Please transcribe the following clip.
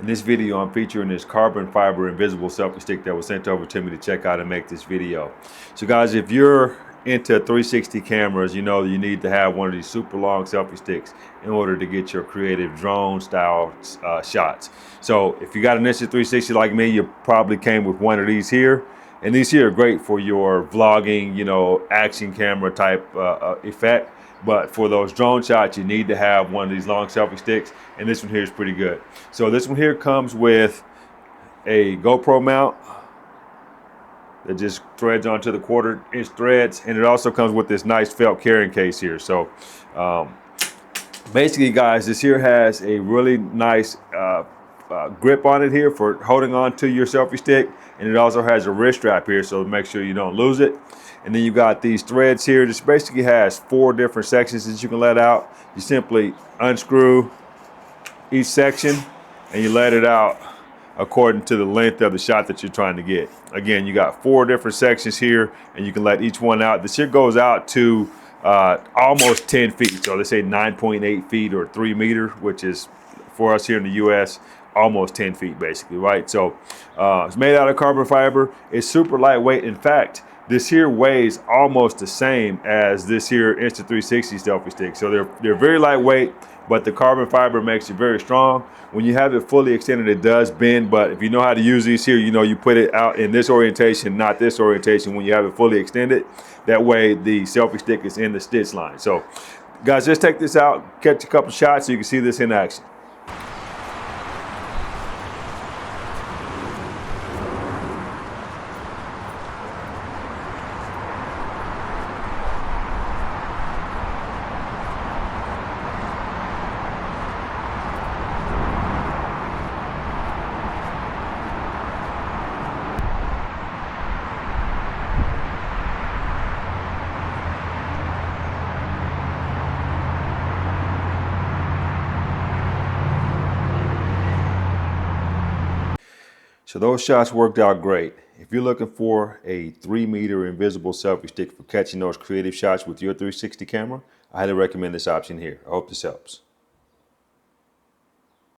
In this video, I'm featuring this carbon fiber invisible selfie stick that was sent over to me to check out and make this video. So guys, if you're into 360 cameras, you know you need to have one of these super long selfie sticks in order to get your creative drone style shots. So if you got an Insta 360 like me, you probably came with one of these here. And these here are great for your vlogging, you know, action camera type effect. But for those drone shots, you need to have one of these long selfie sticks. And this one here is pretty good. So this one here comes with a GoPro mount that just threads onto the 1/4-inch threads. And it also comes with this nice felt carrying case here. So basically, guys, this here has a really nice grip on it here for holding on to your selfie stick, and it also has a wrist strap here, so make sure you don't lose it. And then you got these threads here. This basically has 4 different sections that you can let out. You simply unscrew each section and you let it out according to the length of the shot that you're trying to get. Again, you got 4 different sections here, and you can let each one out. This here goes out to almost 10 feet, so let's say 9.8 feet or 3 meters, which is for us here in the US almost 10 feet basically, right? So it's made out of carbon fiber. It's super lightweight. In fact, this here weighs almost the same as this here Insta 360 selfie stick. So they're very lightweight, but the carbon fiber makes it very strong. When you have it fully extended, it does bend, but if you know how to use these here, you know you put it out in this orientation, not this orientation when you have it fully extended. That way the selfie stick is in the stitch line. So guys, just take this out, catch a couple shots so you can see this in action. So those shots worked out great. If you're looking for a 3-meter invisible selfie stick for catching those creative shots with your 360 camera, I highly recommend this option here. I hope this helps.